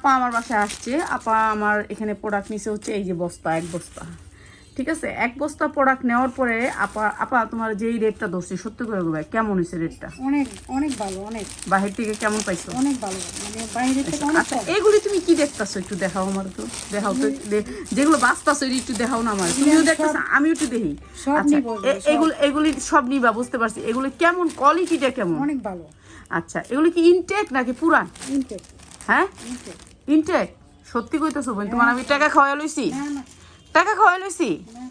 আপা আমার বাসায় আসছে, আপা আমার এখানে প্রোডাক্ট নিছে হচ্ছে এই যে বস্তা, এক বস্তা, ঠিক আছে। এক বস্তা প্রোডাক্ট নেওয়ার পরে আপা তোমার যেই রেটটা ধরছি সত্যি করে বলবে কেমন হয়েছে রেটটা? অনেক অনেক ভালো, অনেক বাহির থেকে কেমন পাইছো? অনেক ভালো, মানে বাইরে থেকে অনেক আচ্ছা এগুলি তুমি কি দেখতাছো একটু দেখাও আমার, তো দেখাও তো, যেগুলো বাঁচতাছো একটু দেখাও না আমার, তুমিও দেখতেছো আমিও একটু দেখি। সব আচ্ছা নিবো, এগুলি সব নিবা, বুঝতে পারছি। এগুলো কেমন, কোয়ালিটিটা কেমন? অনেক ভালো। আচ্ছা এগুলো কি ইনটেক নাকি পুরান? ইনটেক। হ্যাঁ ইনটেক। ইনটেক। সত্যি কইতেছো বোন? তোমার আমি টাকা খাওয়াই লইছি, না না টাকা খাওয়াই লইছি। না।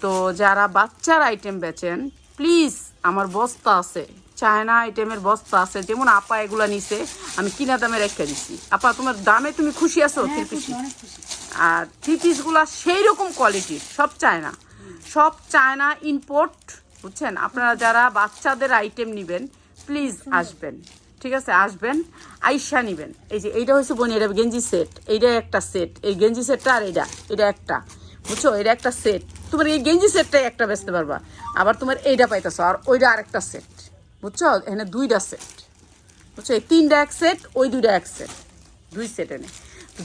তো যারা বাচ্চার আইটেম বেচেন প্লিজ, আমার বস্তা আছে, চায়না আইটেমের বস্তা আছে, যেমন আপা এগুলা নিছে আমি কিনা দামে রেখে দিচ্ছি। আপা তোমার দামে তুমি খুশি আছো? হ্যাঁ, থ্রি খুশি, পিস অনেক খুশি। আর থ্রি পিসগুলা সেই রকম কোয়ালিটির, সব চায়না, সব চায়না ইম্পোর্ট, বুঝছেন। আপনারা যারা বাচ্চাদের আইটেম নেবেন প্লিজ আসবেন, ঠিক আছে, আসবেন, আইসা নিবেন। এই যে এইটা হচ্ছে বোন, এটা গেঞ্জি সেট, এইটা একটা সেট, এই গেঞ্জি সেটটা, আর এটা একটা, বুঝছো, এটা একটা সেট। তোমার এই গেঞ্জি সেটটাই একটা বেচতে পারবা, আবার তোমার এইটা পাইতেছো, আর ওইটা আরেকটা সেট, বুঝছো, এখানে দুইটা সেট, বুঝছো, এই তিনটা এক সেট, ওই দুইটা এক সেট, দুই সেট এনে,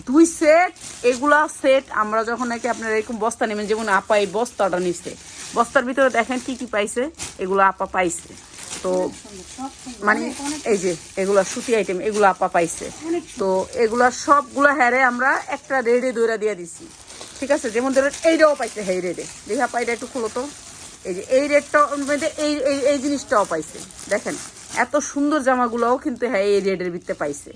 দুই সেট। এগুলা সেট আমরা যখন নাকি আপনারা এরকম বস্তা নেবেন, যেমন আপা এই বস্তাটা নিচ্ছে, বস্তার ভিতরে দেখেন কি কি পাইছে, এগুলো আপা পাইছে। তো মানে এই যে এগুলা সুতি আইটেম, এগুলো আপা পাইছে। তো এগুলা সবগুলা হ্যারে আমরা একটা রেডে দইরা দিয়ে দিছি, ঠিক আছে। যেমন ধরেন এইটাও পাইছে, এই রেডে দেখি আপা, এটা একটু খুলো তো। এই যে এই রেডটাও মধ্যে এই এই এই জিনিসটাও পাইছে, দেখেন এত সুন্দর জামাগুলোও কিন্তু হ্যাঁ এই রেডের ভিতরে পাইছে।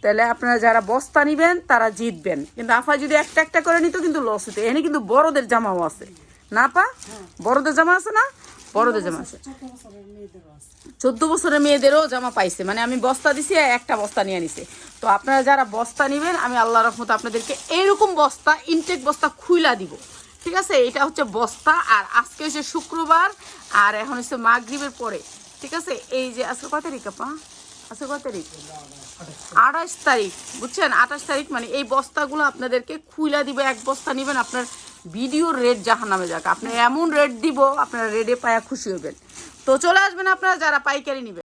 তাহলে আপনারা যারা বস্তা নিবেন তারা জিতবেন, কিন্তু আপা যদি একটা একটা করে নিত কিন্তু লস হতো। এখানে কিন্তু বড়দের জামাও আছে না আপা? বড়দের জামা আছে না? বড়দের জামা আছে, 14 বছরের মেয়েদেরও জামা পাইছে। মানে আমি বস্তা দিছি, একটা বস্তা নিয়ে নিছে। তো আপনারা যারা বস্তা নিবেন, আমি আল্লাহ রহমতে আপনাদেরকে এইরকম বস্তা, ইনটেক বস্তা খুইলা দিব, ঠিক আছে। এটা হচ্ছে বস্তা। আর আজকে হচ্ছে শুক্রবার, আর এখন হচ্ছে মাগরিবের পরে, ঠিক আছে। এই যে আজকে কত তারিখ আপা? আজকে কত তারিখ? 28 তারিখ, বুঝছেন, 28 তারিখ। মানে এই বস্তাগুলো আপনাদেরকে খুইলা দিব। এক বস্তা নেবেন, আপনার ভিডিওর রেট জাহান্নামে যাক, আপনি এমন রেট দিব, আপনারা রেডে পায়া খুশি হবেন। তো চলে আসবেন আপনারা যারা পাইকারি নেবেন।